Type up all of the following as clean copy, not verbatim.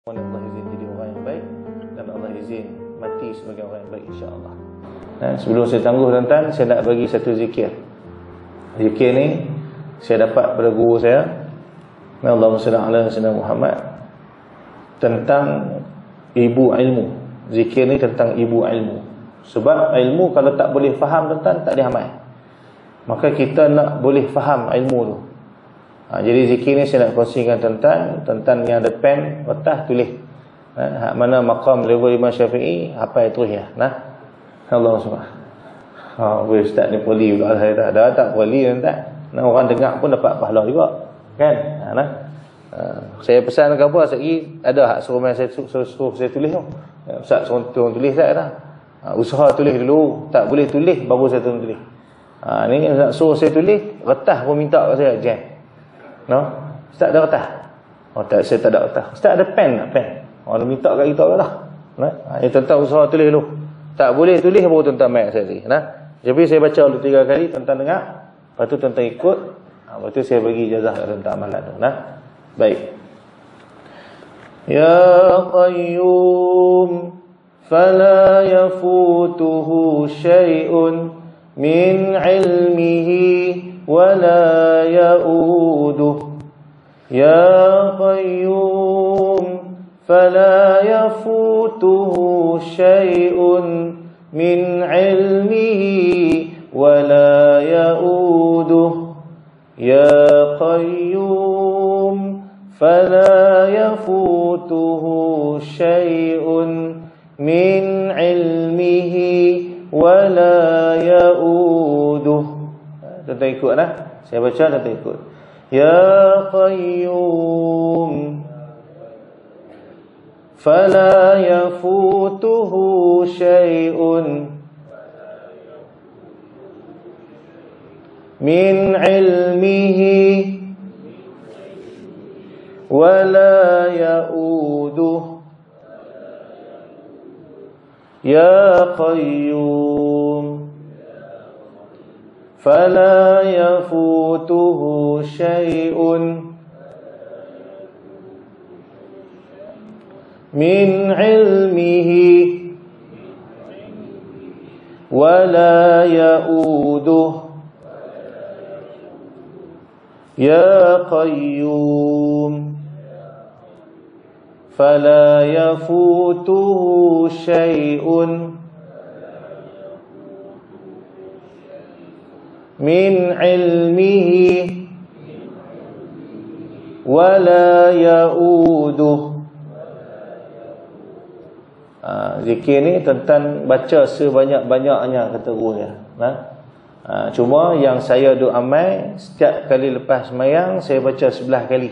Allah izin jadi orang yang baik dan Allah izin mati sebagai orang yang baik, insya-Allah. Sebelum saya tangguh tuan-tuan, saya nak bagi satu zikir. Zikir ni saya dapat pada guru saya, Allahumma salli ala sayyidina Muhammad, tentang ibu ilmu. Zikir ni tentang ibu ilmu. Sebab ilmu kalau tak boleh faham tuan-tuan, tak boleh amal. Maka kita nak boleh faham ilmu tu. Jadi zikir ni saya nak kongsikan tuan-tuan yang ada pen, kertas, tulis. Hak mana maqam level Imam Syafi'i, hafal terus ya. Allah subhanahu. Ustaz ni poli pula saya tak. Dah tak poli tuan-tuan. Orang dengar pun dapat pahala juga. Kan? Saya pesan ke apa, sekali ada hak suruh saya tulis tu. Ustaz suruh tulis tak dah. Usaha tulis dulu, tak boleh tulis baru saya tulis. Ni nak suruh saya tulis, kertas pun minta kat saya jam. Ustaz ada kertas? Tak, saya tak ada kertas. Ustaz ada pen tak? Pen. Orang minta kat kita dah. Tuan-tuan usaha tulis dulu. Tak boleh tulis baru tuan-tuan mai saya tulis. Jadi saya baca dulu 3 kali, tuan-tuan dengar. Lepas tu tuan-tuan ikut. Lepas tu saya bagi ijazah kat tuan-tuan amalan tu. Baik. Ya Qayyum fala yafutuhu syai'un min ilmihi wala ya'uduh. Ya Qayyum fala yafutuhu syai'un min ilmihi wala ya'uduh. Ya Qayyum fala yafutuhu syai'un min ilmihi wala ya'uduh. Tuan-tuan ikut saya baca, tuan-tuan ikut. Ya Qayyum fala yafutuhu syai'un min ilmihi wala ya'uduh. Ya Qayyum fala yafutuhu syai'un min ilmihi wala ya'uduh. Ya Qayyum fala yafutuhu syai'un min ilmihi wala ya'uduh. Zikir ni tentang baca sebanyak-banyaknya, kata guru dia. Cuma yang saya duk amal, setiap kali lepas sembahyang saya baca 11 kali.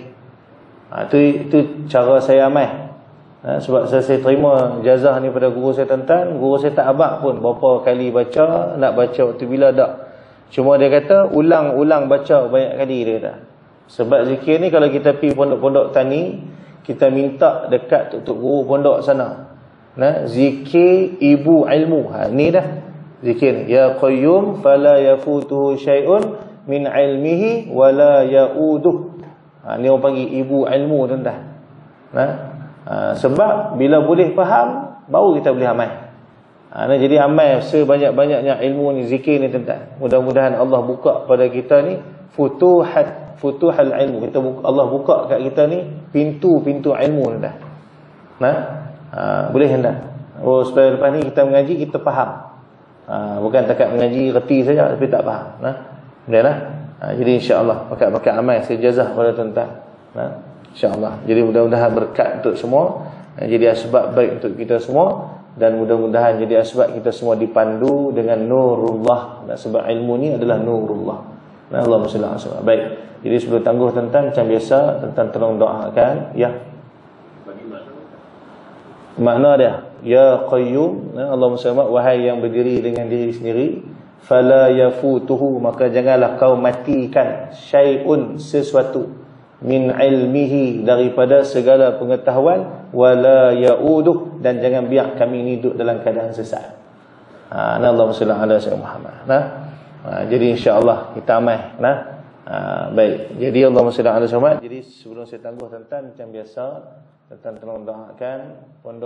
Itu cara saya amal. Sebab saya terima jazah ni pada guru saya tentang. Guru saya tak abak pun berapa kali baca, nak baca waktu bila tak. Cuma dia kata ulang-ulang baca banyak kali, dia kata. Sebab zikir ni kalau kita pergi pondok-pondok tani, kita minta dekat tok guru pondok sana. Zikir ibu ilmu. Ni dah zikir ni. Ya Qayyum fala yafutuhu syai'un min ilmihi wala ya'uduh. Ni orang panggil ibu ilmu, tuan-tuan. Sebab bila boleh faham, baru kita boleh amal. Jadi amal sebanyak-banyaknya ilmu ni, zikir ni, tuan-tuan. Mudah-mudahan Allah buka pada kita ni futuhal ilmu. Allah buka kat kita ni pintu-pintu ilmu, tuan-tuan. Boleh tuan-tuan? Supaya lepas ni kita mengaji, kita faham. Bukan takat mengaji reti saja tapi tak faham. Bolehlah. Jadi insya-Allah bakat-bakat amal saya jazah pada tuan-tuan. Insya-Allah. Jadi mudah-mudahan berkat untuk semua, jadi asbab baik untuk kita semua, dan mudah-mudahan jadi asbab kita semua dipandu dengan nurullah. Sebab ilmu ni adalah nurullah. Allahumma shalli ala sayyidina. Baik. Jadi sebelum tangguh tuan-tuan, macam biasa tuan-tuan tolong doakan ya. Makna dia, ya Qayyum, Allahumma salli, wahai yang berdiri dengan diri sendiri, fala yafutuhu, maka janganlah kau matikan syai'un, sesuatu, min ilmihi, daripada segala pengetahuan, wala ya'uduh, dan jangan biar kami ni duduk dalam keadaan sesat. Allahumma salli ala sayyidina Muhammad. Jadi insya-Allah kita amal. Baik. Jadi Allahumma salli ala Muhammad. Jadi sebelum saya tangguh tuan-tuan, macam biasa Tuan-tuan tolong doakan pondok